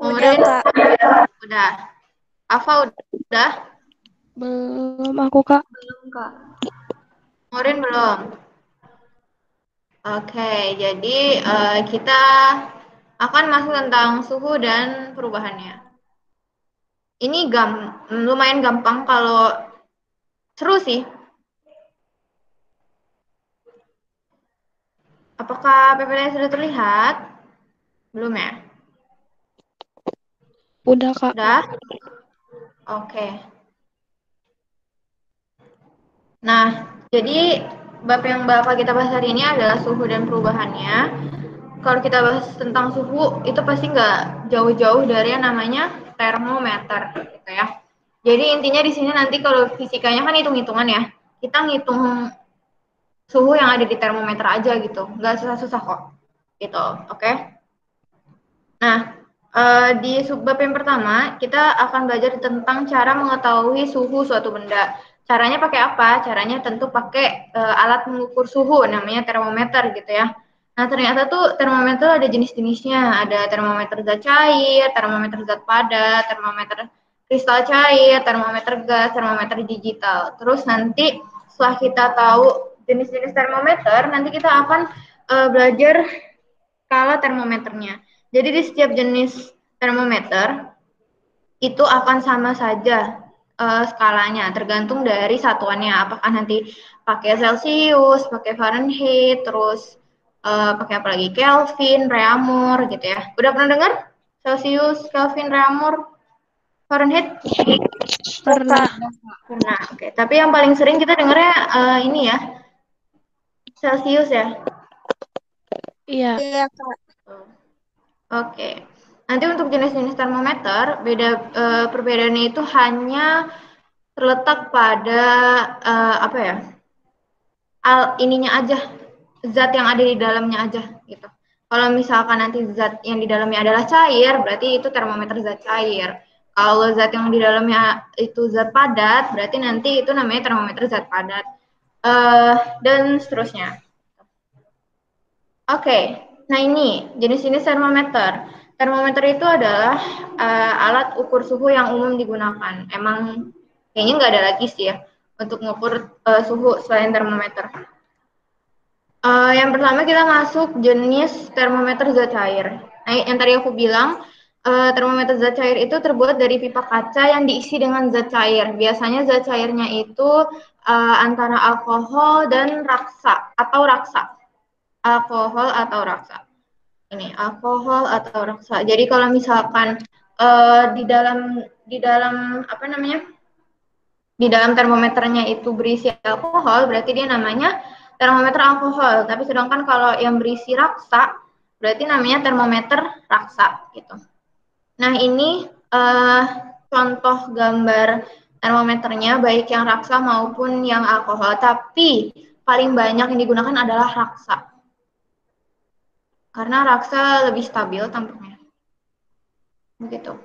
Udah, Murin Kak. udah. Afa udah? Belum aku, Kak. Belum, Kak. Murin belum. Oke, jadi kita akan masuk tentang suhu dan perubahannya. Ini lumayan gampang kalau seru sih. Apakah PPT sudah terlihat? Belum ya? Udah, Kak. Udah? Oke. Nah, jadi bab yang bakal kita bahas hari ini adalah suhu dan perubahannya. Kalau kita bahas tentang suhu, itu pasti nggak jauh-jauh dari yang namanya termometer, gitu ya. Jadi intinya di sini nanti kalau fisikanya kan hitung-hitungan ya. Kita ngitung suhu yang ada di termometer aja gitu, nggak susah-susah kok. Gitu, oke? Okay? Nah, di subbab yang pertama, kita akan belajar tentang cara mengetahui suhu suatu benda. Caranya pakai apa? Caranya tentu pakai alat mengukur suhu, namanya termometer gitu ya. Nah, ternyata tuh termometer ada jenis-jenisnya. Ada termometer zat cair, termometer zat padat, termometer kristal cair, termometer gas, termometer digital. Terus nanti setelah kita tahu jenis-jenis termometer, nanti kita akan belajar skala termometernya. Jadi di setiap jenis termometer itu akan sama saja skalanya, tergantung dari satuannya. Apakah nanti pakai Celsius, pakai Fahrenheit, terus pakai apa lagi? Kelvin, Reaumur gitu ya. Udah pernah dengar? Celsius, Kelvin, Reaumur, Fahrenheit? Pernah. Pernah. Oke. Tapi yang paling sering kita dengarnya ini ya, Celsius ya. Iya. Iya, Kak. Oke. Nanti untuk jenis-jenis termometer, perbedaannya itu hanya terletak pada apa ya? Ininya aja, zat yang ada di dalamnya aja gitu. Kalau misalkan nanti zat yang di dalamnya adalah cair, berarti itu termometer zat cair. Kalau zat yang di dalamnya itu zat padat, berarti nanti itu namanya termometer zat padat. Dan seterusnya. Oke, nah ini jenis-jenis termometer. Termometer itu adalah alat ukur suhu yang umum digunakan. Emang kayaknya nggak ada lagi sih ya untuk mengukur suhu selain termometer. Yang pertama kita masuk jenis termometer zat cair. Nah, yang tadi aku bilang, termometer zat cair itu terbuat dari pipa kaca yang diisi dengan zat cair. Biasanya zat cairnya itu antara alkohol dan raksa atau raksa. Alkohol atau raksa. Ini alkohol atau raksa. Jadi kalau misalkan di dalam apa namanya? Di dalam termometernya itu berisi alkohol, berarti dia namanya termometer alkohol. Tapi sedangkan kalau yang berisi raksa, berarti namanya termometer raksa gitu. Nah, ini contoh gambar termometernya baik yang raksa maupun yang alkohol, tapi paling banyak yang digunakan adalah raksa. Karena raksa lebih stabil tampaknya. Begitu.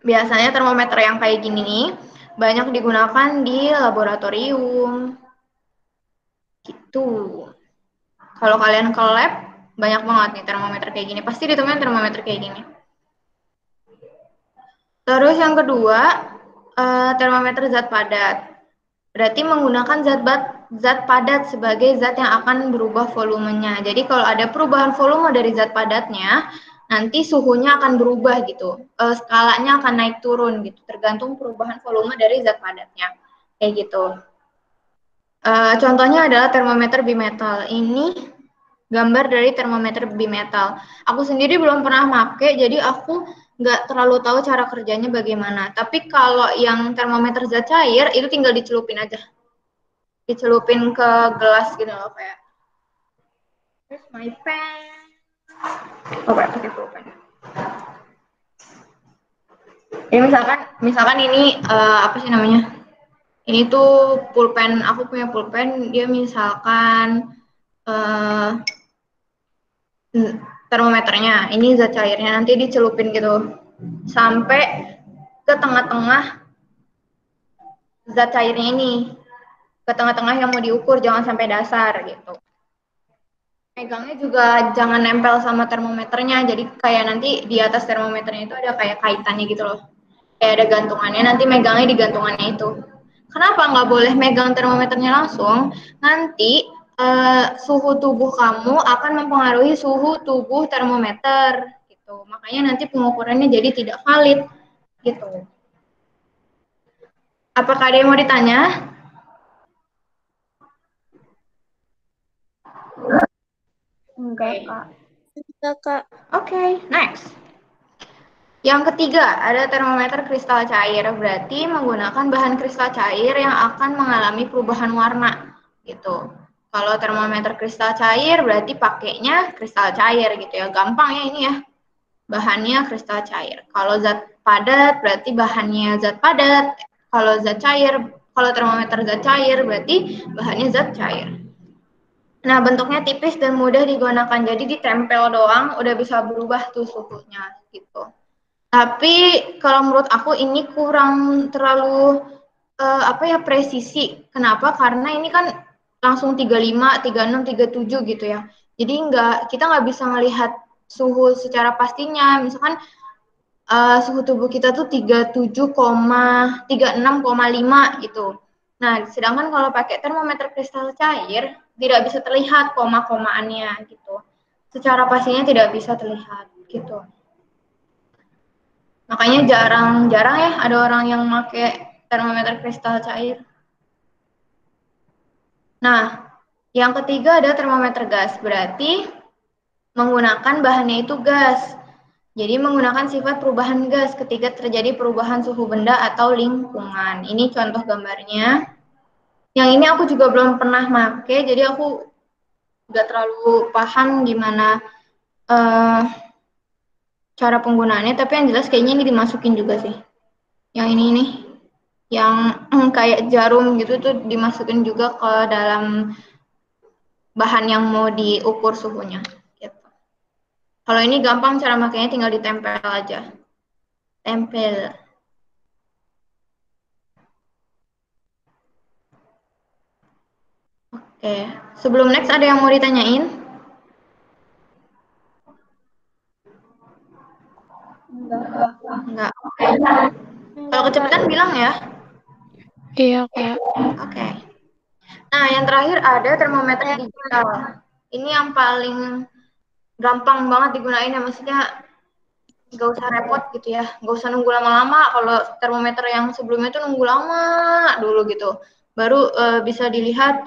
Biasanya termometer yang kayak gini nih banyak digunakan di laboratorium. Gitu. Kalau kalian ke lab, banyak banget nih termometer kayak gini. Pasti ditemuin termometer kayak gini. Terus yang kedua, termometer zat padat. Berarti menggunakan zat padat sebagai zat yang akan berubah volumenya. Jadi kalau ada perubahan volume dari zat padatnya, nanti suhunya akan berubah gitu. Skalanya akan naik turun gitu, tergantung perubahan volume dari zat padatnya. Kayak gitu. Contohnya adalah termometer bimetal. Ini gambar dari termometer bimetal. Aku sendiri belum pernah pakai, jadi aku nggak terlalu tahu cara kerjanya bagaimana. Tapi kalau yang termometer zat cair, itu tinggal dicelupin aja. Dicelupin ke gelas gitu loh kayak. Here's my pen. Oh, pakai pulpen. Ini misalkan ini apa sih namanya? Ini tuh pulpen, aku punya pulpen, dia misalkan uh, termometernya, ini zat cairnya nanti dicelupin gitu sampai ke tengah-tengah zat cairnya ini, ke tengah-tengah yang mau diukur, jangan sampai dasar gitu. Megangnya juga jangan nempel sama termometernya, jadi kayak nanti di atas termometernya itu ada kayak kaitannya gitu loh. Kayak ada gantungannya, nanti megangnya di gantungannya itu. Kenapa nggak boleh megang termometernya langsung? Nanti suhu tubuh kamu akan mempengaruhi suhu tubuh termometer gitu. Makanya nanti pengukurannya jadi tidak valid gitu. Apakah ada yang mau ditanya? Enggak, Kak. Enggak, Kak. Oke, next. Yang ketiga, ada termometer kristal cair. Berarti menggunakan bahan kristal cair yang akan mengalami perubahan warna gitu. Kalau termometer kristal cair berarti pakainya kristal cair gitu ya. Gampang ya ini ya. Bahannya kristal cair. Kalau zat padat berarti bahannya zat padat. Kalau zat cair, kalau termometer zat cair berarti bahannya zat cair. Nah, bentuknya tipis dan mudah digunakan. Jadi ditempel doang udah bisa berubah tuh suhunya gitu. Tapi kalau menurut aku ini kurang terlalu presisi. Kenapa? Karena ini kan langsung 35, 36, 37 gitu ya. Jadi kita nggak bisa melihat suhu secara pastinya. Misalkan suhu tubuh kita tuh 37,36,5 gitu. Nah, sedangkan kalau pakai termometer kristal cair tidak bisa terlihat koma-komaannya gitu. Secara pastinya tidak bisa terlihat gitu. Makanya jarang-jarang ya ada orang yang pakai termometer kristal cair. Nah, yang ketiga ada termometer gas. Berarti menggunakan bahannya itu gas. Jadi menggunakan sifat perubahan gas ketika terjadi perubahan suhu benda atau lingkungan. Ini contoh gambarnya. Yang ini aku juga belum pernah pakai, jadi aku nggak terlalu paham gimana cara penggunaannya. Tapi yang jelas kayaknya ini dimasukin juga sih. Yang ini nih, yang kayak jarum gitu tuh dimasukin juga ke dalam bahan yang mau diukur suhunya. Gitu. Kalau ini gampang cara makainya, tinggal ditempel aja. Tempel. Oke, sebelum next ada yang mau ditanyain? Enggak. Oke. Kalau kecepatan bilang ya. Iya, Kak. Oke. Nah, yang terakhir ada termometer digital. Ini yang paling gampang banget digunain ya, maksudnya nggak usah repot gitu ya, nggak usah nunggu lama-lama. Kalau termometer yang sebelumnya tuh nunggu lama dulu gitu, baru bisa dilihat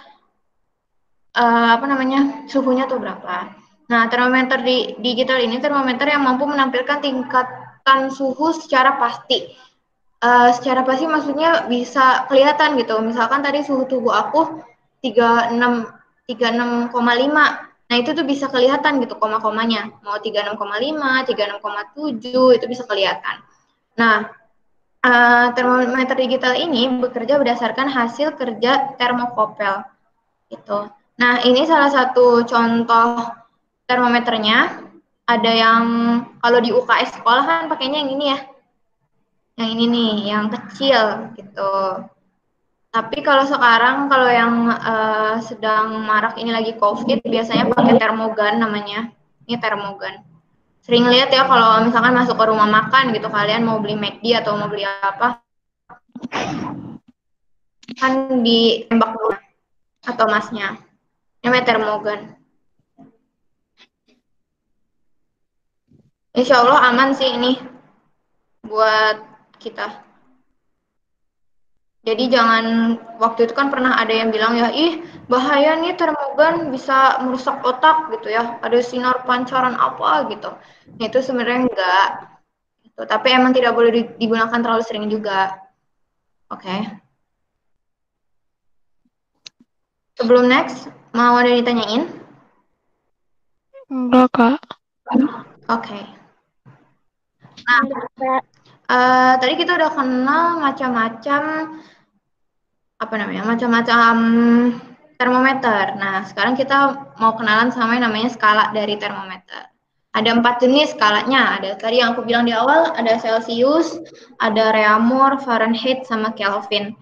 suhunya tuh berapa. Nah, termometer digital ini termometer yang mampu menampilkan tingkatan suhu secara pasti. Secara pasti maksudnya bisa kelihatan gitu. Misalkan tadi suhu tubuh aku 36,5. Nah, itu tuh bisa kelihatan gitu koma-komanya. Mau 36,5, 36,7 itu bisa kelihatan. Nah, termometer digital ini bekerja berdasarkan hasil kerja termokopel gitu. Nah, ini salah satu contoh termometernya. Ada yang kalau di UKS sekolah kan pakainya yang ini ya. Yang ini nih, yang kecil gitu. Tapi kalau sekarang kalau yang sedang marak ini lagi COVID, biasanya pakai termogan namanya. Ini termogan. Sering lihat ya kalau misalkan masuk ke rumah makan gitu, kalian mau beli McD atau mau beli apa, kan ditembak dulu atau masnya. Namanya termogan. Insya Allah aman sih ini buat kita. Jadi jangan, waktu itu kan pernah ada yang bilang ya, ih bahaya nih termogan bisa merusak otak gitu ya, ada sinar pancaran apa gitu. Nah, itu sebenarnya enggak, gitu. Tapi emang tidak boleh digunakan terlalu sering juga. Oke. Sebelum next, mau ada yang ditanyain? Enggak, Kak. Oke. Nah, tadi kita udah kenal macam-macam macam-macam termometer. Nah, sekarang kita mau kenalan sama yang namanya skala dari termometer. Ada 4 jenis skalanya. Ada tadi yang aku bilang di awal, ada Celsius, ada Reaumur, Fahrenheit, sama Kelvin.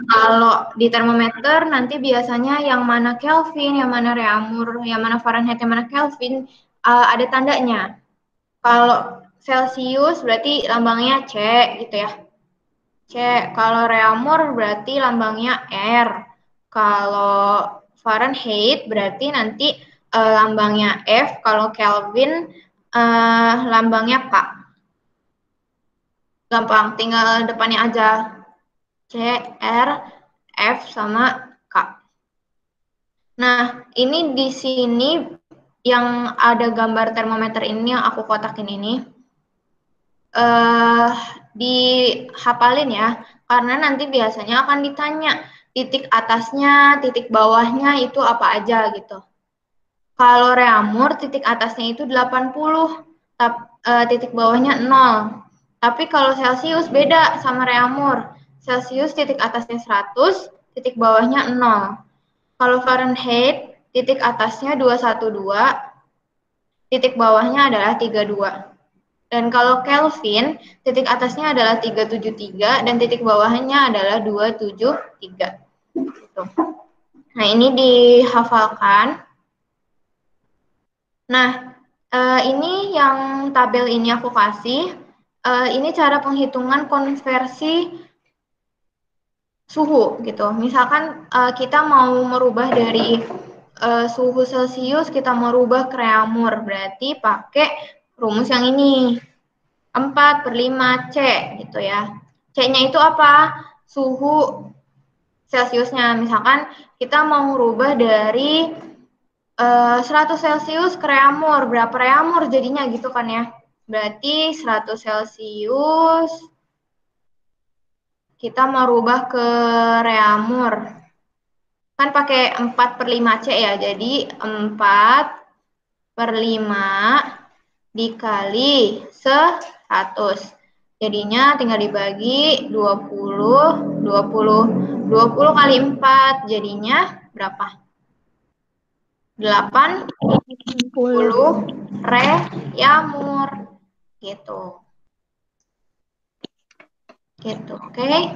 Kalau di termometer nanti biasanya yang mana Kelvin, yang mana Reaumur, yang mana Fahrenheit, yang mana Kelvin ada tandanya. Kalau Celsius berarti lambangnya C gitu ya. C. Kalau Reaumur berarti lambangnya R. Kalau Fahrenheit berarti nanti lambangnya F. Kalau Kelvin lambangnya K. Gampang, tinggal depannya aja. C, R, F, sama K. Nah, ini di sini yang ada gambar termometer ini yang aku kotakin ini. Dihafalin ya, karena nanti biasanya akan ditanya titik atasnya, titik bawahnya itu apa aja gitu. Kalau Reaumur titik atasnya itu 80, titik bawahnya 0. Tapi kalau Celsius beda sama Reaumur. Celsius titik atasnya 100, titik bawahnya 0. Kalau Fahrenheit titik atasnya 212, titik bawahnya adalah 32. Dan kalau Kelvin, titik atasnya adalah 373 dan titik bawahnya adalah 273. Gitu. Nah, ini dihafalkan. Nah, ini yang tabel ini aku kasih. Ini cara penghitungan konversi suhu gitu. Misalkan kita mau merubah dari suhu Celsius, kita mau rubah ke Reaumur, berarti pakai rumus yang ini. 4/5 C gitu ya. C-nya itu apa? Suhu Celsiusnya. Misalkan kita mau merubah dari 100 Celsius ke Reaumur. Berapa Reaumur jadinya gitu kan ya. Berarti 100 Celsius kita mau rubah ke Reaumur. Kan pakai 4/5 C ya. Jadi 4/5 dikali 100. Jadinya tinggal dibagi 20, 20 kali 4 jadinya berapa? 80 Reaumur gitu. Gitu, oke?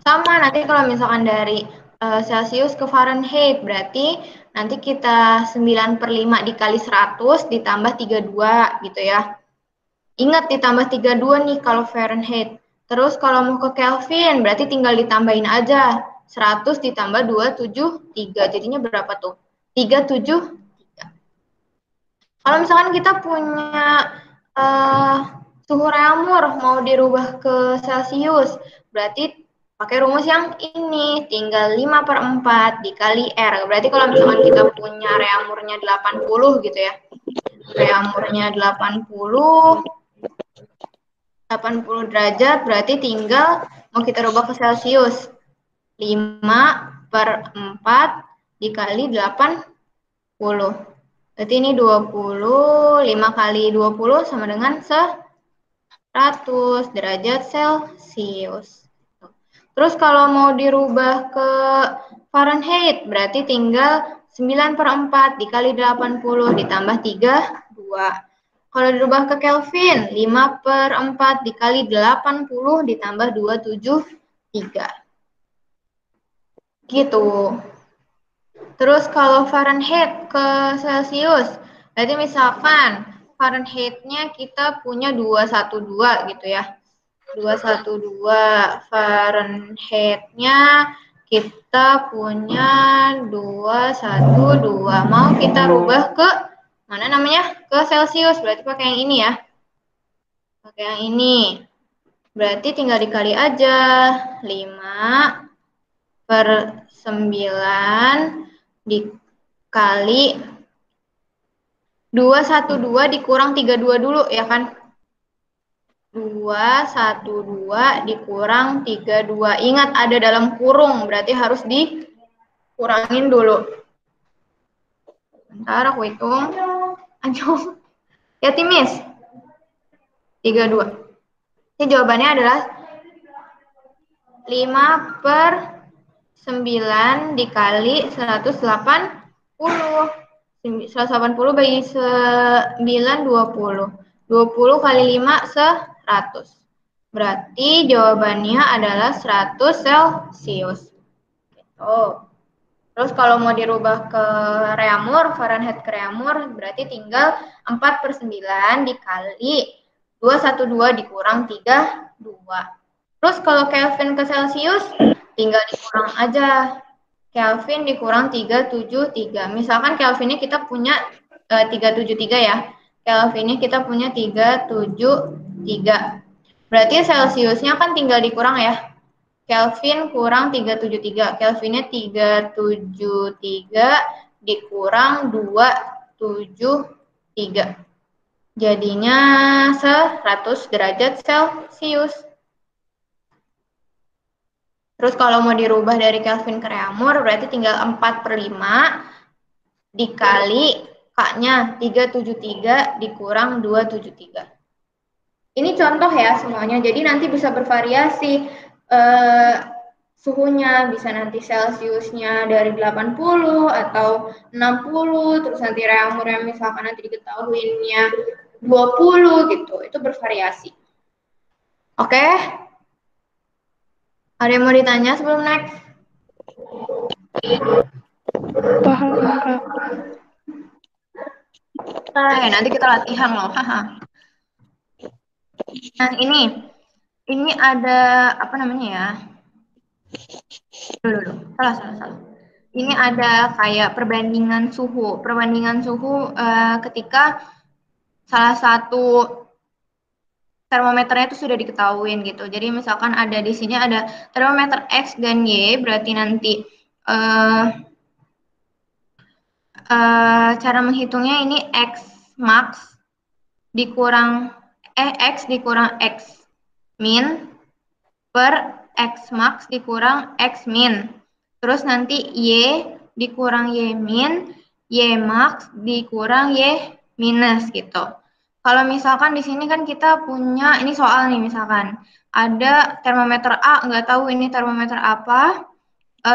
Sama nanti kalau misalkan dari Celsius ke Fahrenheit berarti nanti kita 9/5 dikali 100 ditambah 32 gitu ya. Ingat ditambah 32 nih kalau Fahrenheit. Terus kalau mau ke Kelvin berarti tinggal ditambahin aja. 100 ditambah 273. Jadinya berapa tuh? 373. Kalau misalkan kita punya suhu Reaumur mau dirubah ke Celsius, berarti pakai rumus yang ini, tinggal 5/4 dikali R. Berarti kalau misalkan kita punya Reaumurnya 80 gitu ya. Reaumurnya 80 derajat berarti tinggal mau kita rubah ke Celsius. 5/4 dikali 80. Berarti ini 20, 5 kali 20 sama dengan 100 derajat Celsius. Terus kalau mau dirubah ke Fahrenheit berarti tinggal 9/4 dikali 80 ditambah 32. Kalau dirubah ke Kelvin, 5/4 dikali 80 ditambah 273. Gitu. Terus kalau Fahrenheit ke Celsius, berarti misalkan Fahrenheit-nya kita punya 212 gitu ya. 212 Fahrenheit-nya kita punya 212. Mau kita rubah ke mana namanya? Ke Celsius, berarti pakai yang ini ya. Pakai yang ini. Berarti tinggal dikali aja. 5/9 dikali 212 dikurang 32 dulu ya kan. 212 dikurang 32. Ingat ada dalam kurung, berarti harus dikurangin dulu. Bentar aku hitung. Aduh. Ya timis. 32. Ini jawabannya adalah 5/9 dikali 180. 180 bagi 9, 20. 20 kali 5, 100. Berarti jawabannya adalah 100 Celcius. Gitu. Terus kalau mau dirubah ke reamur, Fahrenheit ke reamur, berarti tinggal 4/9 dikali 212 dikurang 32. Terus kalau Kelvin ke Celcius, tinggal dikurang aja. Kelvin dikurang 373. Misalkan Kelvinnya kita punya 373 ya. Kelvinnya kita punya 373. Berarti Celciusnya kan tinggal dikurang ya. Kelvin kurang 373. Kelvinnya 373 dikurang 273. Jadinya 100 derajat Celcius. Terus kalau mau dirubah dari Kelvin ke reamur, berarti tinggal 4/5 dikali K-nya 373 dikurang 273. Ini contoh ya semuanya, jadi nanti bisa bervariasi suhunya, bisa nanti Celciusnya dari 80 atau 60, terus nanti reamurnya misalkan nanti diketahuinya 20 gitu, itu bervariasi. Oke? Ada yang mau ditanya sebelum next? Paham, Kak. Nanti kita latihan loh. Nah, ini ada apa namanya ya? Dulu. Salah. Ini ada kayak perbandingan suhu. Perbandingan suhu ketika salah satu termometernya itu sudah diketahuin gitu. Jadi misalkan ada di sini ada termometer X dan Y, berarti nanti cara menghitungnya ini X max dikurang X dikurang X min per X max dikurang X min. Terus nanti Y dikurang Y min, Y max dikurang Y minus gitu. Kalau misalkan di sini kan kita punya, ini soal nih misalkan, ada termometer A, nggak tahu ini termometer apa,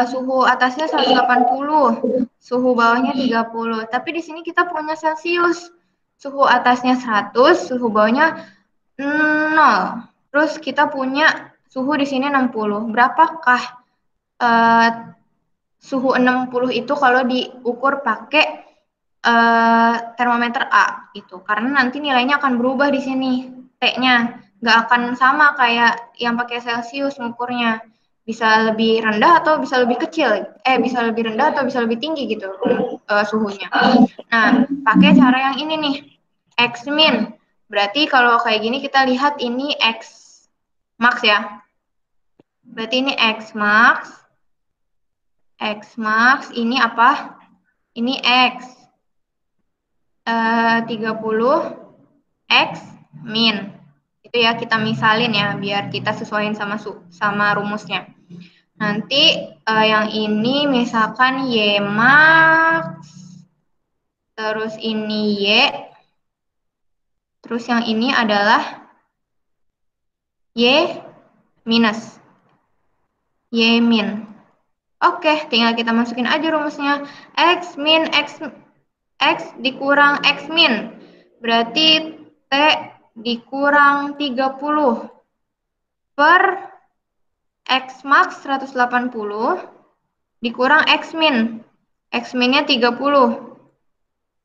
suhu atasnya 180, suhu bawahnya 30. Tapi di sini kita punya Celcius, suhu atasnya 100, suhu bawahnya 0. Terus kita punya suhu di sini 60. Berapakah suhu 60 itu kalau diukur pakai termometer A gitu? Karena nanti nilainya akan berubah di sini, T-nya. Nggak akan sama kayak yang pakai Celcius ngukurnya. Bisa lebih rendah atau bisa lebih kecil. Bisa lebih rendah atau bisa lebih tinggi gitu suhunya. Nah, pakai cara yang ini nih, X min. Berarti kalau kayak gini kita lihat ini X max ya. Berarti ini X max. X max ini apa? Ini X. 30 X min. Itu ya kita misalin ya biar kita sesuaiin sama rumusnya. Nanti yang ini misalkan Y max. Terus ini Y. Terus yang ini adalah Y minus. Y min. Oke, tinggal kita masukin aja rumusnya. X min X dikurang X min. Berarti T dikurang 30 per X max 180 dikurang X min. X minnya 30.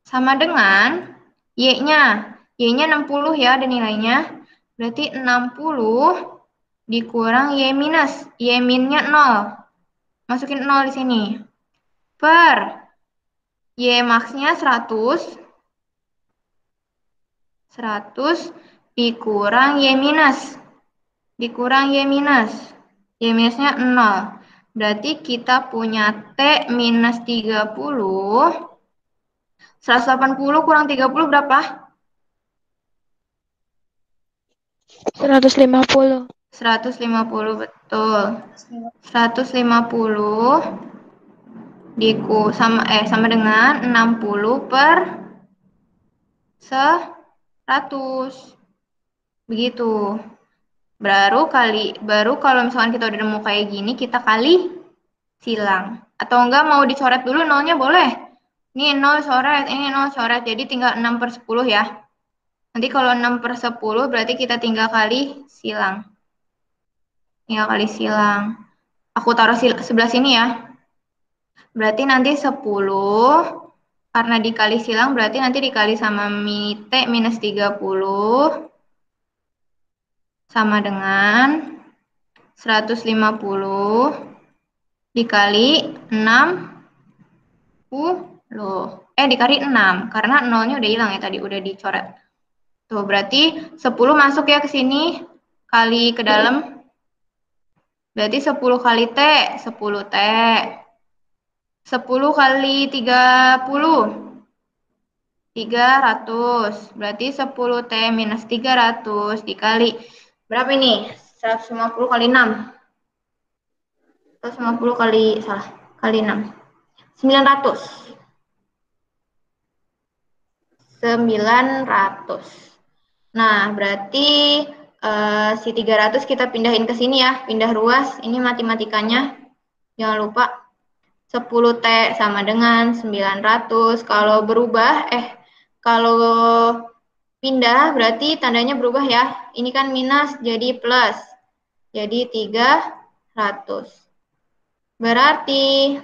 Sama dengan Y-nya. Y-nya 60 ya ada nilainya. Berarti 60 dikurang Y minus. Y minnya 0. Masukin 0 di sini. Per Y max-nya 100 dikurang Y minus. Dikurang Y minus. Y minusnya 0. Berarti kita punya T minus 30. 180 kurang 30 berapa? 150. 150 betul. 150 sama dengan 60 per 100. Begitu. Baru kalau misalkan kita udah nemu kayak gini, kita kali silang. Atau enggak mau dicoret dulu nolnya boleh. Ini 0 coret, ini 0 coret. Jadi tinggal 6/10 ya. Nanti kalau 6/10 berarti kita tinggal kali silang. Tinggal kali silang. Aku taruh sebelah sini ya. Berarti nanti 10, karena dikali silang berarti nanti dikali sama T minus 30 sama dengan 150 dikali 60. Dikali 6, karena nolnya udah hilang ya tadi, udah dicoret. Tuh, berarti 10 masuk ya ke sini, kali ke dalam. Berarti 10 kali T, 10 T. 10 kali 30, 300. Berarti 10 T minus 300 dikali, berapa ini? 150 kali 6. 150 kali, salah, kali 6. 900. 900. Nah, berarti si 300 kita pindahin ke sini ya, pindah ruas. Ini matematikanya, jangan lupa. 10T sama dengan 900. Kalau berubah, kalau pindah berarti tandanya berubah ya. Ini kan minus jadi plus. Jadi 300. Berarti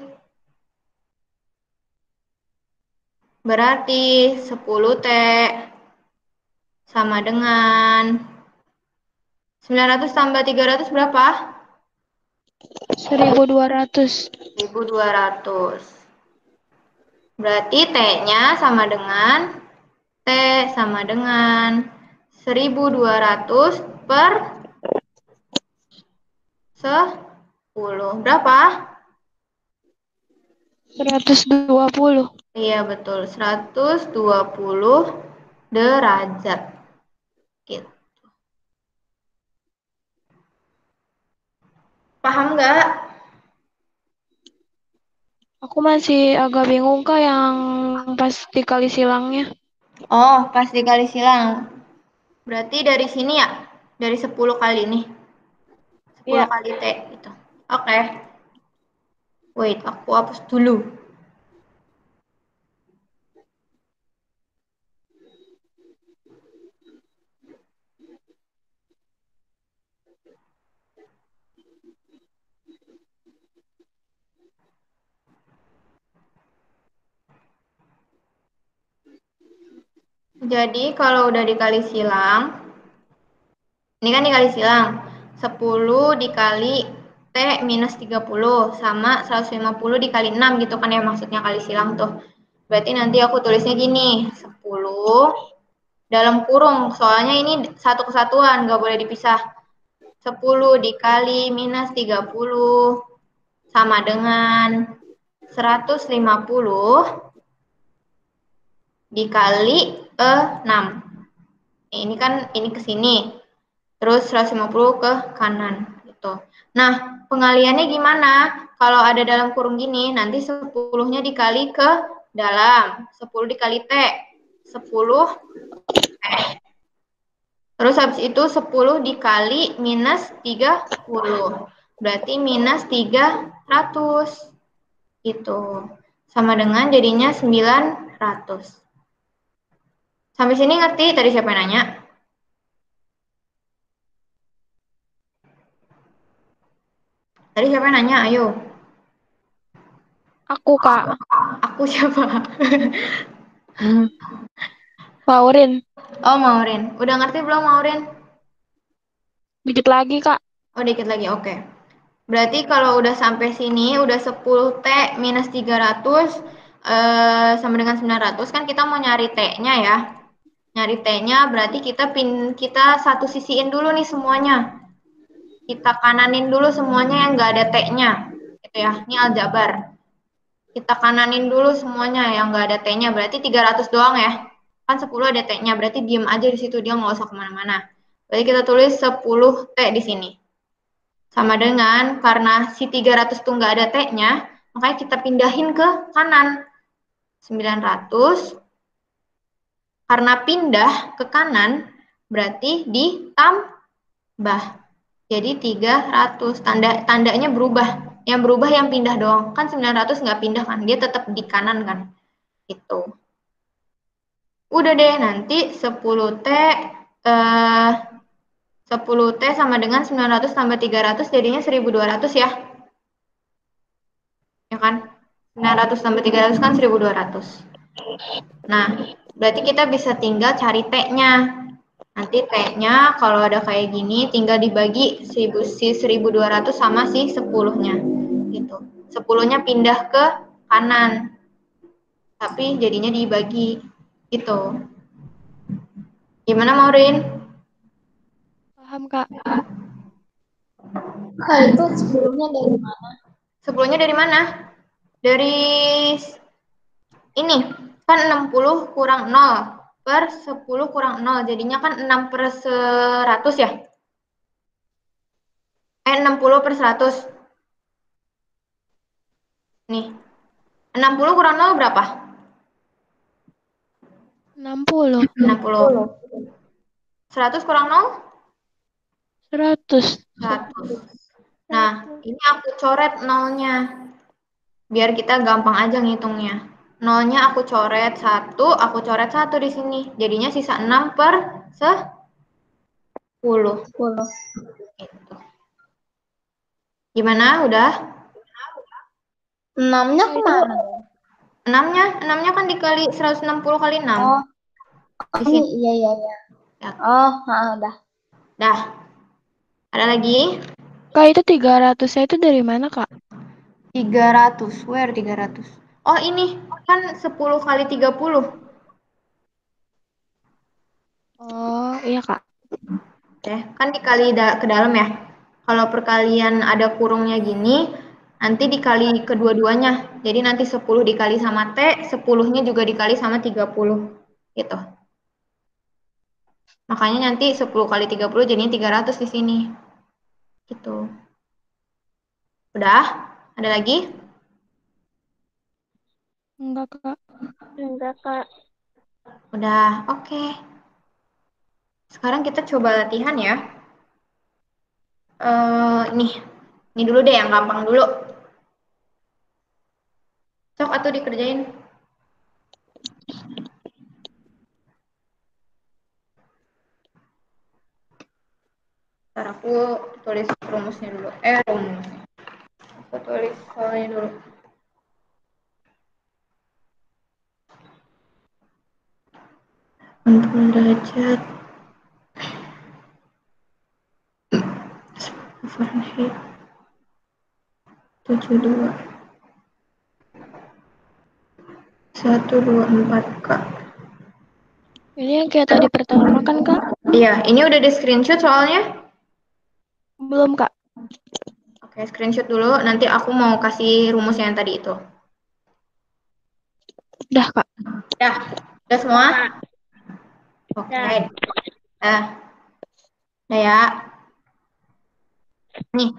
10T sama dengan 900 tambah 300 berapa? 1200. 1200. Berarti T-nya sama dengan T sama dengan 1200 per 10. Berapa? 120. Iya betul, 120 derajat. Gitu. Paham nggak? Aku masih agak bingung Kak yang pas dikali silangnya. Oh, pas dikali silang. Berarti dari sini ya? Dari 10 kali ini. 10 Iya. kali T gitu. Oke. Wait, aku hapus dulu. Jadi kalau udah dikali silang, ini kan dikali silang, 10 dikali T minus 30 sama 150 dikali 6 gitu kan ya, maksudnya kali silang tuh. Berarti nanti aku tulisnya gini, 10 dalam kurung, soalnya ini satu kesatuan, nggak boleh dipisah. 10 dikali minus 30 sama dengan 150 dikali 6. Ini kan ini ke sini. Terus 150 ke kanan gitu. Nah, pengaliannya gimana? Kalau ada dalam kurung gini, nanti 10-nya dikali ke dalam. 10 dikali T. 10 T. Terus habis itu 10 dikali minus 30. Berarti minus 300. Gitu. Sama dengan jadinya 900. Sampai sini ngerti? Tadi siapa yang nanya? Tadi siapa yang nanya? Ayo. Aku Kak. Aku siapa? Paurin. Oh, Maureen. Udah ngerti belum, Maureen? Dikit lagi Kak. Oh, dikit lagi. Oke. Berarti kalau udah sampai sini, udah 10T minus 300 sama dengan 900, kan kita mau nyari T-nya ya. Nyari T-nya berarti kita satu sisiin dulu nih semuanya. Kita kananin dulu semuanya yang nggak ada T-nya. Gitu ya. Ini aljabar. Kita kananin dulu semuanya yang nggak ada T-nya. Berarti 300 doang ya. Kan 10 ada T-nya. Berarti diem aja di situ. Dia nggak usah kemana-mana. Berarti kita tulis 10 T di sini. Sama dengan, karena si 300 tuh nggak ada T-nya, makanya kita pindahin ke kanan. 900. Karena pindah ke kanan, berarti ditambah. Jadi 300. Tandanya berubah. Yang berubah yang pindah doang. Kan 900 nggak pindah kan. Dia tetap di kanan kan. Itu. Udah deh, nanti 10T 10T sama dengan 900 tambah 300 jadinya 1200 ya. Ya kan? 900 tambah 300 kan 1200. Nah, berarti kita bisa tinggal cari T-nya. Nanti T-nya kalau ada kayak gini tinggal dibagi 1200 sama si 10-nya. Gitu. 10-nya pindah ke kanan. Tapi jadinya dibagi. Gitu. Gimana Maureen? Paham, Kak. Kak, itu sebelumnya dari mana? 10-nya dari mana? Dari ini. Kan 60 kurang 0 per 10 kurang 0. Jadinya kan 6 per 100 ya? 60 per 100. Nih. 60 kurang 0 berapa? 60. 60. 100 kurang 0? 100. 100. Nah, ini aku coret nolnya. Biar kita gampang aja ngitungnya. Nolnya aku coret 1, aku coret 1 di sini. Jadinya sisa 6 per 10. 10. Gitu. Gimana? Udah? 6-nya Kak, itu kemana? 6-nya kan dikali 160 kali 6. Oh, Di ini sini. iya iya iya. Ya. Oh, udah. Dah. Ada lagi? Kak, itu 300-nya itu dari mana, Kak? 300. Where 300? Oh, ini kan 10 kali 30. Oh, iya, Kak. Oke, kan dikali ke dalam ya. Kalau perkalian ada kurungnya gini, nanti dikali kedua-duanya. Jadi nanti 10 dikali sama T, 10-nya juga dikali sama 30. Gitu. Makanya nanti 10 kali 30 jadinya 300 di sini. Gitu. Udah? Ada lagi? Enggak, Kak. Enggak, Kak. Udah, oke. Sekarang kita coba latihan ya. Nih, ini dulu deh yang gampang dulu. Sok atau dikerjain. Ntar aku tulis rumusnya dulu. Rumusnya. Aku tulis soalnya dulu. 60 derajat Fahrenheit 72 124 K. Ini yang kayak tadi pertama kan, Kak? Iya, ini udah di screenshot soalnya. Belum, Kak. Oke, screenshot dulu. Nanti aku mau kasih rumusnya yang tadi itu. Udah, Kak. Ya, udah semua? Kak. Oke. Ya. Nah, udah ya. Nih,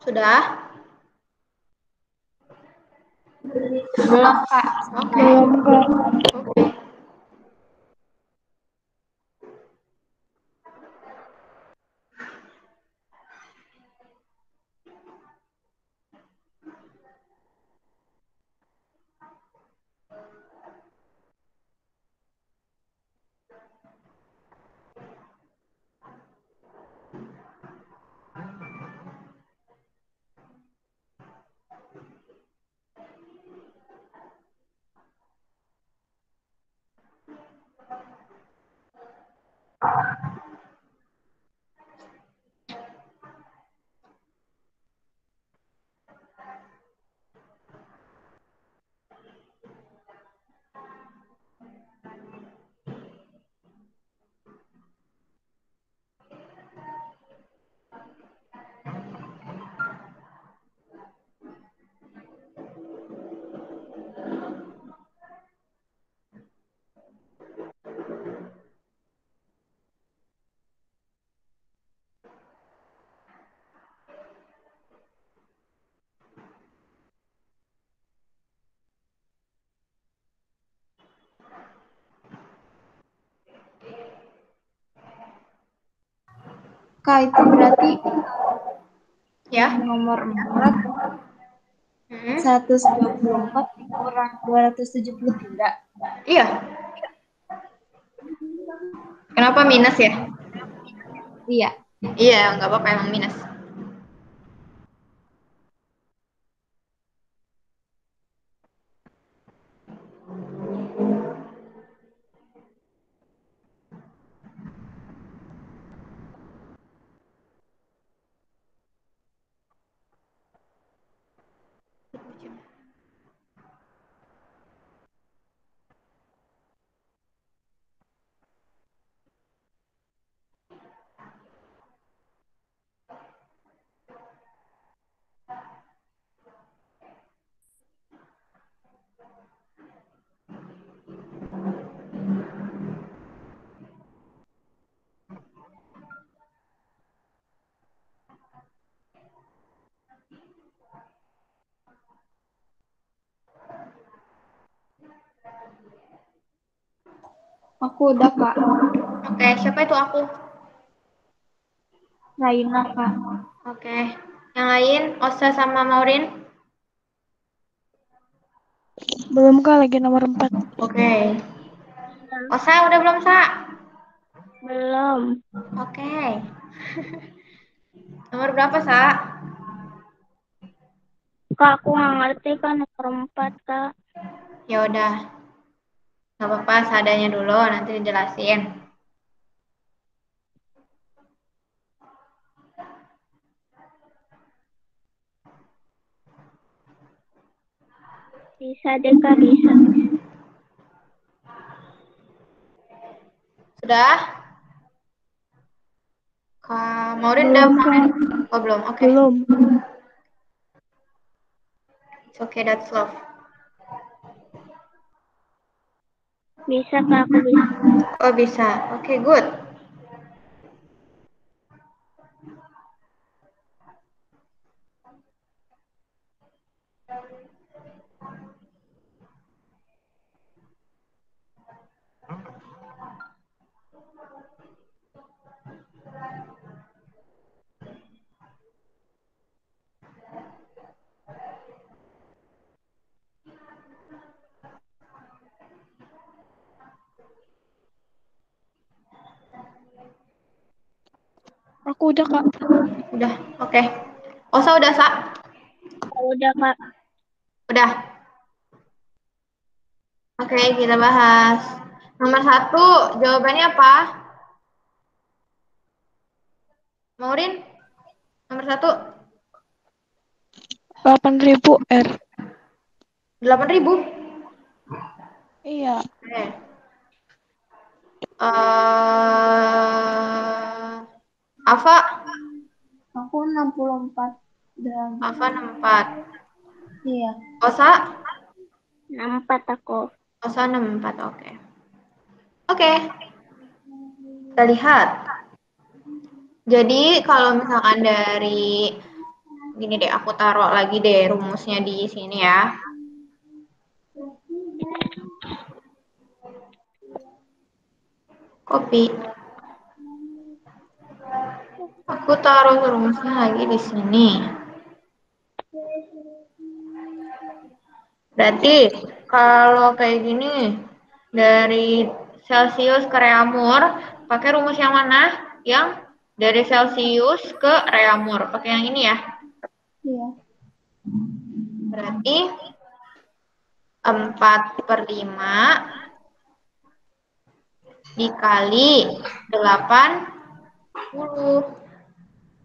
Sudah? Belum, Kak. Oke. Belum, Kak. Oke. Kak, itu berarti Ya. nomor 4, Hmm. 194 kurang 273. Iya. Kenapa minus ya? Iya. Iya, nggak apa-apa emang minus. Aku udah, Kak. Oke, siapa itu aku? Raina, Kak. Oke. Yang lain, Osa sama Maureen? Belum, Kak, lagi nomor 4. Oke. Osa udah belum, Sa? Belum. Oke. Nomor berapa, Sa? Kak, aku nggak ngerti kan nomor 4, Kak. Ya udah. Nggak apa-apa, seadanya dulu, nanti dijelasin. Bisa deh, Kak, bisa. Sudah? Kak Maureen udah Belum, Maureen? Kak. Oh, belum. Oke. Belum. It's okay, that's love. Bisa, Kak, aku bisa. Oh, bisa. Oke, good. Aku udah, Kak. Udah, oke. Osa udah, Sa? Udah, Kak. Udah. Oke, kita bahas. Nomor 1, jawabannya apa? Maureen? Nomor 1, 8.000 R. 8.000. Iya. Oke. Ava? Aku 64 gram. Ava 64. Iya. Osa? 64 aku. Osa 64, oke. Oke, kita lihat. Jadi kalau misalkan dari Gini deh, aku taruh lagi deh rumusnya di sini ya. Copy. Aku taruh rumusnya lagi di sini. Berarti kalau kayak gini, dari Celcius ke Reaumur, pakai rumus yang mana? Yang dari Celcius ke Reaumur. Pakai yang ini ya. Iya. Berarti 4/5 dikali 80.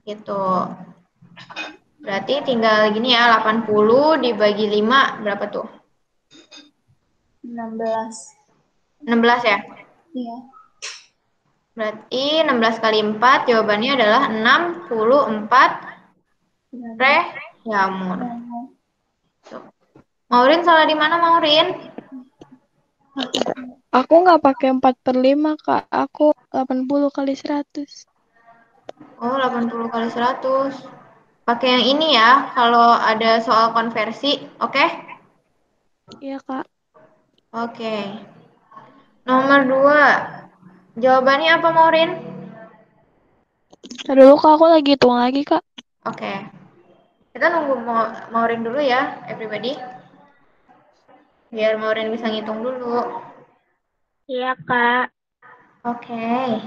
Gitu. Berarti tinggal gini ya, 80 dibagi 5 berapa tuh? 16. 16 ya? Iya. Berarti 16 kali 4 jawabannya adalah 64 Reaumur. Maurin salah di mana, Maurin? Aku nggak pakai 4/5, Kak. Aku 80 kali 100. Oh, 80 kali 100. Pakai yang ini ya, kalau ada soal konversi, oke? Iya, Kak. Oke. Nomor 2. Jawabannya apa, Maurin? Ntar dulu, Kak. Aku lagi hitung lagi, Kak. Oke. Kita nunggu Maurin dulu ya, everybody. Biar Maurin bisa ngitung dulu. Iya, Kak. Oke.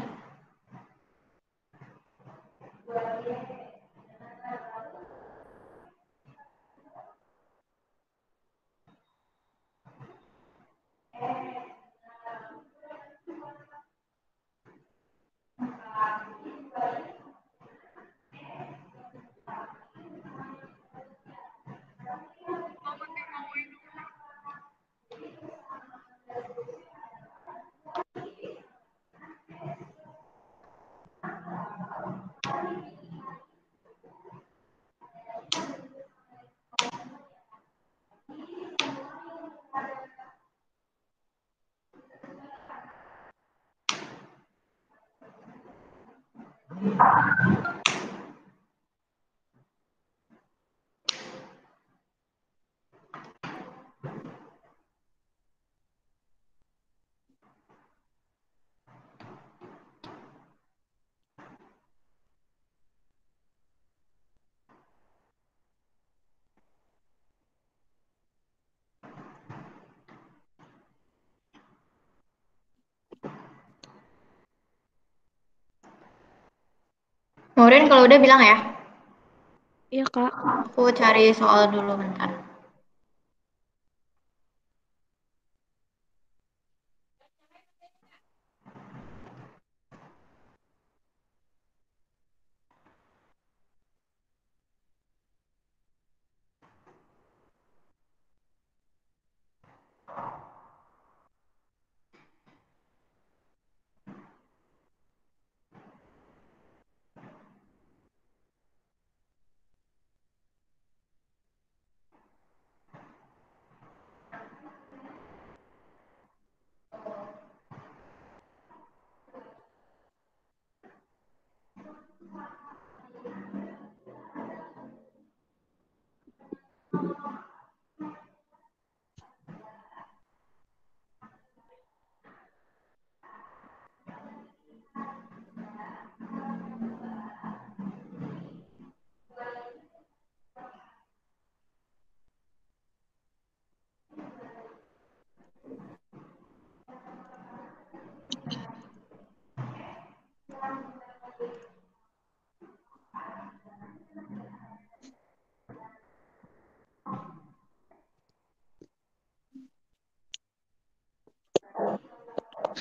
Maurin kalau udah bilang ya. Iya, Kak. Aku cari soal dulu bentar.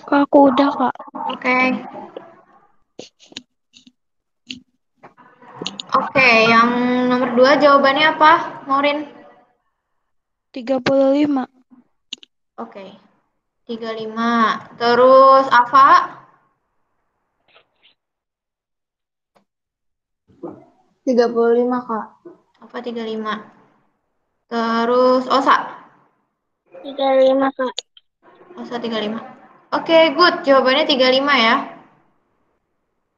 Kak, aku udah, Kak. Oke. Oke, yang nomor 2 jawabannya apa, Maurin? 35. Oke. 35. Terus Ava? 35, Kak. Apa 35? Terus Osa? 35, Kak. Osa 35. Oke, good. Jawabannya 35 ya.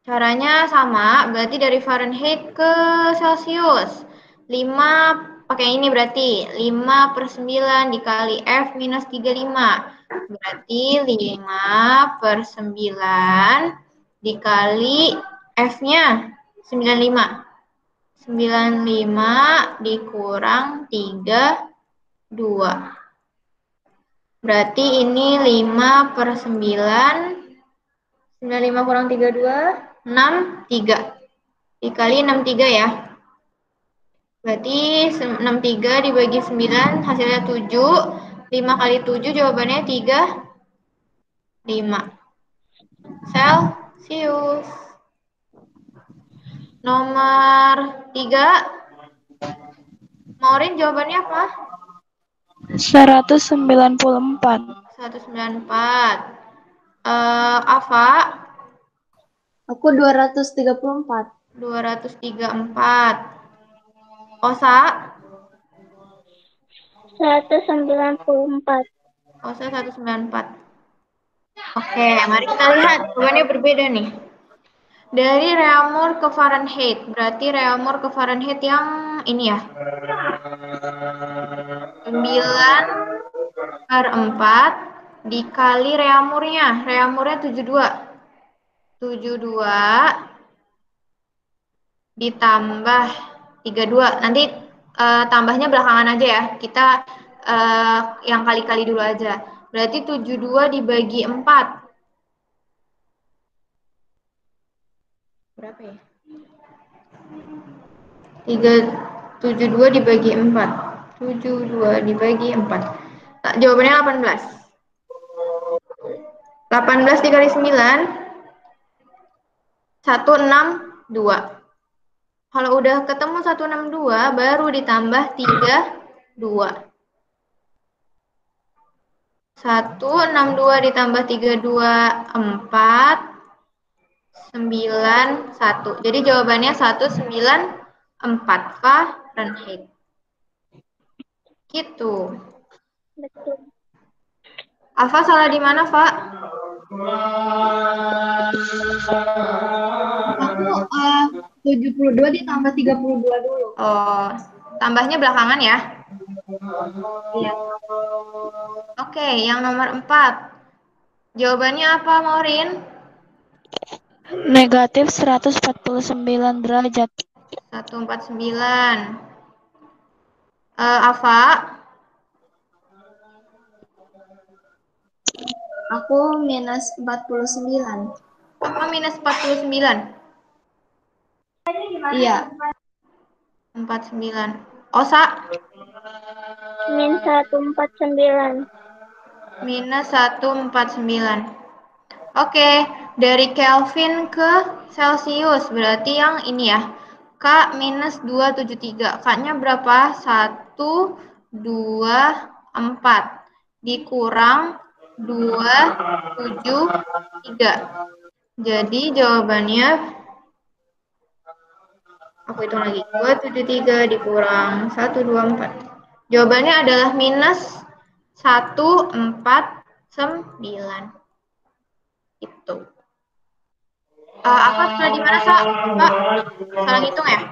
Caranya sama, berarti dari Fahrenheit ke Celcius. 5 pakai ini berarti 5/9 dikali F minus 35. Berarti 5/9 dikali F-nya 95. 95 dikurang 32. Berarti ini 5/9. 95 kurang 32, 63. Dikali 63 ya. Berarti 63 dibagi 9 hasilnya 7. 5 kali 7 jawabannya 35 Celsius. Nomor 3. Maureen jawabannya apa? 194. 194. Ava? Aku 234. 234. Osa? 194. Osa 194. Oke, mari kita lihat. Jawabannya berbeda nih. Dari Reaumur ke Fahrenheit. Berarti Reaumur ke Fahrenheit yang ini ya. 9/4 dikali Reaumurnya. Reaumurnya 72. 72 ditambah 32. Nanti tambahnya belakangan aja ya. Kita yang kali-kali dulu aja. Berarti 72 dibagi 4. Berapa ya? 72 dibagi 4. 72 dibagi 4. Nah, jawabannya 18. 18 dikali 9. 162. Kalau udah ketemu 162, baru ditambah 32. 162 ditambah 32, 4. 91. Jadi jawabannya 194 Fahrenheit. Gitu. Betul. Alfa salah di mana, Pak? Aku 72 ditambah 32 dulu. Oh, tambahnya belakangan ya. Iya. Oke, yang nomor 4. Jawabannya apa, Maureen? Negatif 149 derajat. 149. Ava? Aku minus 49. Apa minus 49? Iya. 49. Osa? Min 149. Minus 149. Oke, dari Kelvin ke Celsius. Berarti yang ini ya. K minus 273. K-nya berapa? 1, 2, 4. Dikurang 2, 7, 3. Jadi jawabannya, aku hitung lagi. 273 dikurang 1, 2, 4. Jawabannya adalah minus 149. Itu. Apa sudah di mana, Sa? Pak, salah ngitung ya?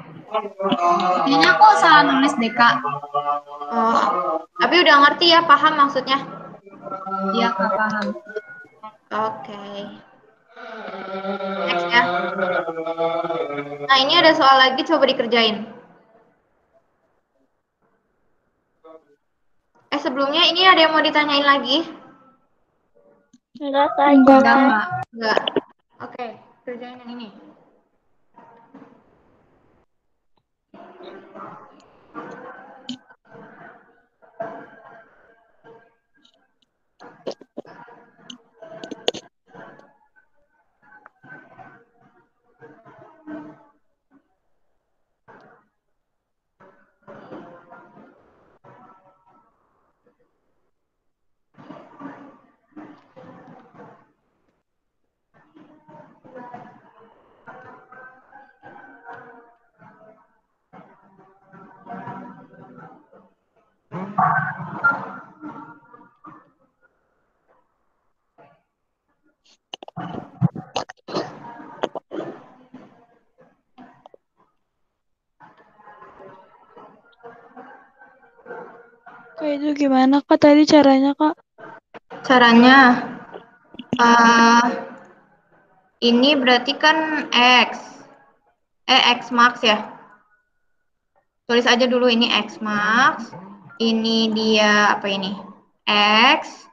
Kayaknya aku salah nulis deh, Kak. Oh, tapi udah ngerti ya, paham maksudnya? Iya, Kak, paham. Oke. Next ya. Nah, ini ada soal lagi, coba dikerjain. Sebelumnya ini ada yang mau ditanyain lagi? Enggak, Kak. Enggak, Jangan. Kak. Enggak. Oke, kerjain yang ini. Itu gimana Kak tadi caranya Kak? Caranya, eh ini berarti kan X max ya. Tulis aja dulu ini X max. Ini dia apa ini? X.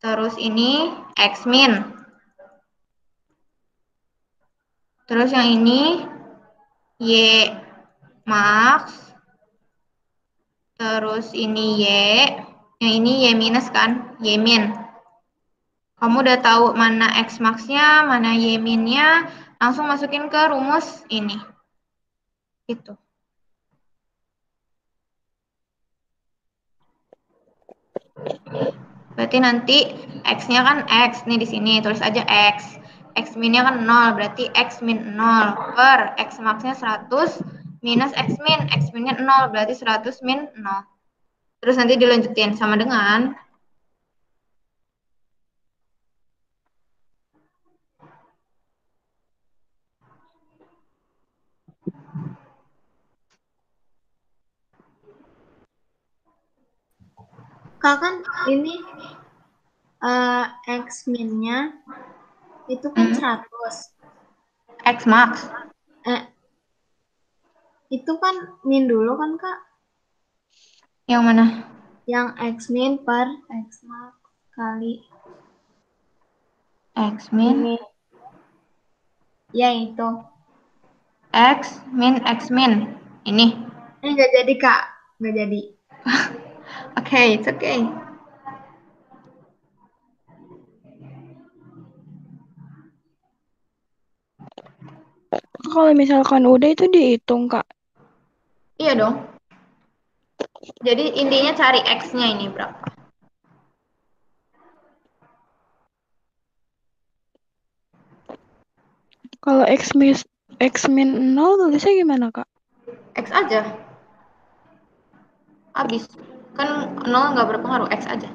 Terus ini X min. Terus yang ini Y max. Terus ini Y. Yang ini Y minus kan? Y min. Kamu udah tahu mana X max-nya, mana Y min-nya, langsung masukin ke rumus ini. Gitu. Berarti nanti X-nya kan X nih di sini, tulis aja X. X min-nya kan 0, berarti X min 0 per X max-nya 100 minus X min. X min-nya 0, berarti 100 min 0. Terus nanti dilanjutin sama dengan Kak kan ini X min-nya itu kan 100. X max. Itu kan min dulu kan Kak? Yang mana? Yang X min per X max kali X min. ini. Ya itu. X min. Ini. Nggak jadi Kak. Nggak jadi. Oke, it's okay. Kalau misalkan udah itu dihitung Kak. Iya dong. Jadi intinya cari X-nya ini berapa. Kalau X min 0 tulisnya gimana Kak? X aja. Habis. Kan 0 nggak berpengaruh, X aja.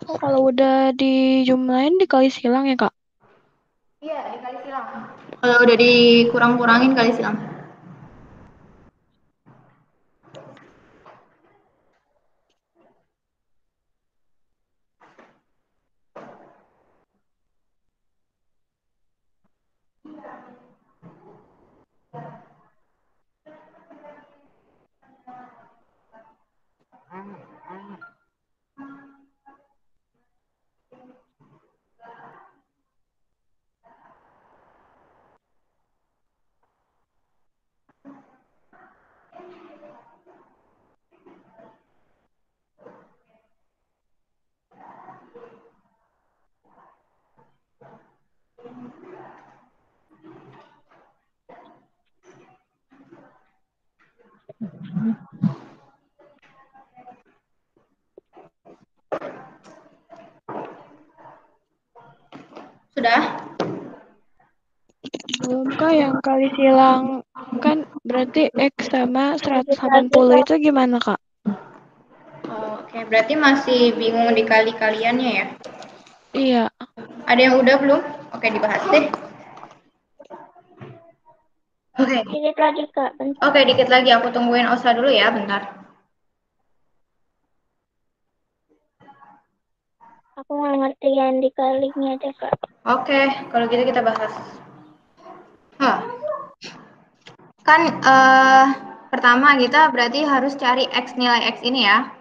Oh, kalau udah dijumlahin dikali silang ya Kak? Iya, dikali silang. Kalau udah dikurang-kurangin kali silang. Sudah? Belum Kak, yang kali silang kan berarti X sama Dikit lagi 180 Kak. itu gimana Kak? Oke, berarti masih bingung dikali-kaliannya ya? Iya. Ada yang udah belum? Oke, dibahas deh. Oke. Dikit lagi Kak. Bentar. Oke, dikit lagi aku tungguin Osa dulu ya, bentar. Aku nggak ngerti yang dikalinya deh Kak. Oke, kalau gitu kita bahas. Hah. Kan pertama kita berarti harus cari X, nilai X ini ya.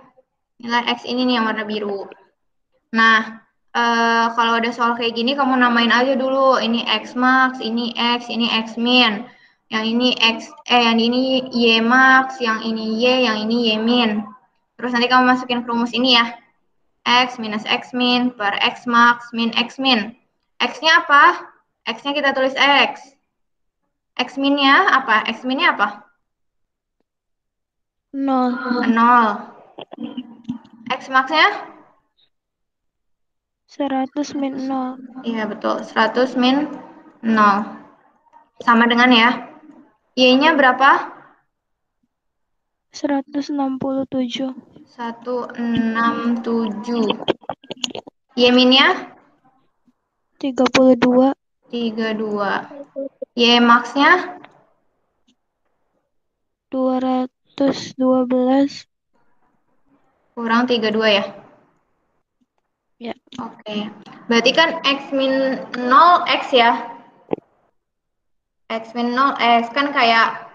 Nilai X ini nih yang warna biru. Nah, kalau ada soal kayak gini kamu namain aja dulu. Ini X max, ini X min. Yang ini yang ini Y max, yang ini Y, yang ini Y min. Terus nanti kamu masukin ke rumus ini ya. X minus X min per X max min X min. X-nya apa? X-nya kita tulis X. X minnya apa? X minnya apa? 0. 0. X max-nya? 100 min 0. Iya betul, 100 min 0. Sama dengan ya. Y-nya berapa? 167. 167. Y minnya? 32. 32. Y max-nya? 212. Kurang 32 ya? Ya. Oke. Berarti kan X min 0 X ya? X min 0 X kan kayak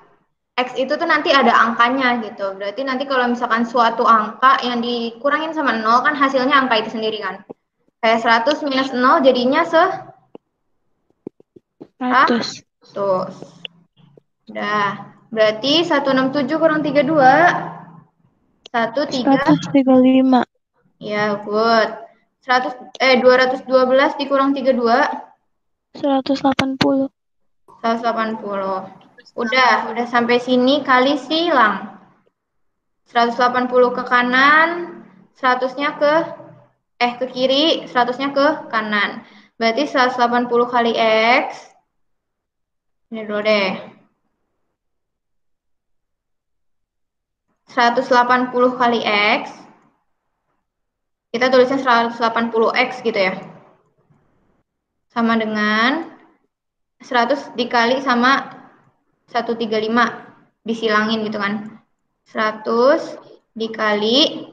X itu tuh nanti ada angkanya gitu. Berarti nanti kalau misalkan suatu angka yang dikurangin sama 0 kan hasilnya angka itu sendiri kan. Kayak 100 minus 0 jadinya 100. Tuh. Udah. Berarti 167 kurang 32. 135. Ya, good. 212 dikurang 32. 180. 180. Udah sampai sini kali silang. 180 ke kanan, 100-nya ke kiri, 100-nya ke kanan. Berarti 180 kali X. Ini dulu deh. 180 kali X. Kita tulisnya 180X gitu ya. Sama dengan 100 dikali sama 135. Disilangin gitu kan. 100 dikali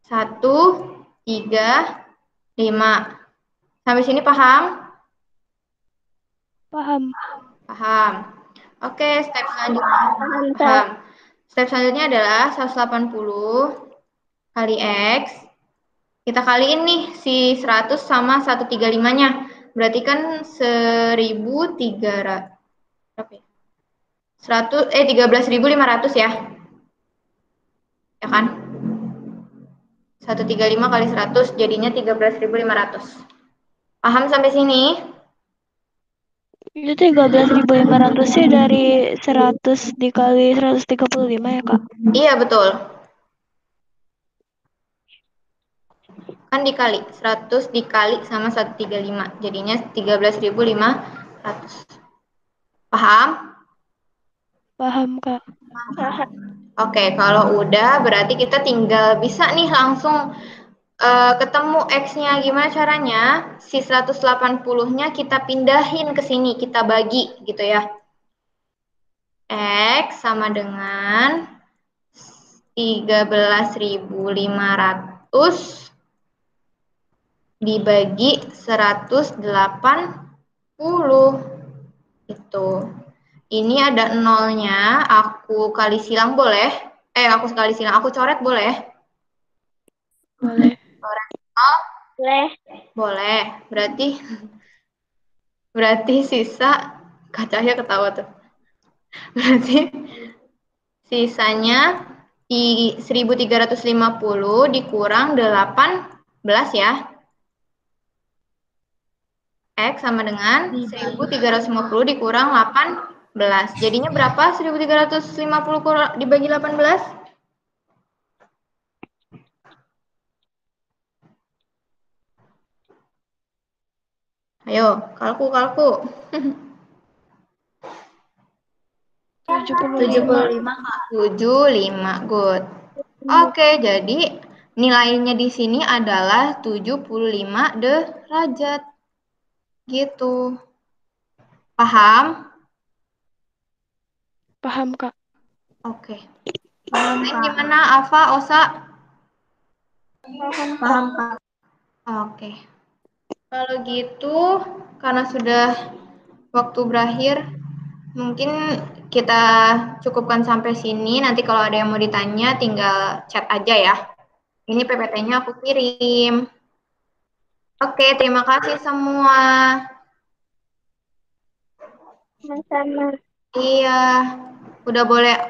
135. Sampai sini paham? Paham. Paham. Oke, step selanjutnya. Paham. Step selanjutnya adalah 180 kali X. Kita kaliin nih si 100 sama 135-nya. Berarti kan 1300. 13.500 ya. Ya kan? 135 kali 100 jadinya 13.500. Paham sampai sini? Itu 13.500 sih dari 100 dikali 135 ya, Kak? Iya, betul. Kan dikali 100 dikali sama 135 jadinya 13.500. Paham? Paham, Kak. Oke, kalau udah berarti kita tinggal bisa nih langsung ketemu X-nya. Gimana caranya? Si 180-nya kita pindahin ke sini, kita bagi gitu ya. X sama dengan 13.500 dibagi 180. Itu. Ini ada nolnya, aku kali silang boleh? Aku sekali silang, aku coret boleh? Boleh. Coret nol? Boleh. Berarti sisa, kacanya ketawa tuh. Berarti sisanya 1350 dikurang 18 ya. X sama dengan 1350 dikurang 18. Jadinya berapa 1350 dibagi 18? Ayo, kalku. 75. 75, good. Oke, jadi nilainya di sini adalah 75 derajat. Gitu. Paham? Paham, Kak. Oke. Paham, gimana, Alfa, Osa? Paham, Kak. Oke. Kalau gitu, karena sudah waktu berakhir, mungkin kita cukupkan sampai sini. Nanti kalau ada yang mau ditanya, tinggal chat aja ya. Ini PPT-nya aku kirim. Oke, terima kasih semua. Sama-sama. Iya, udah boleh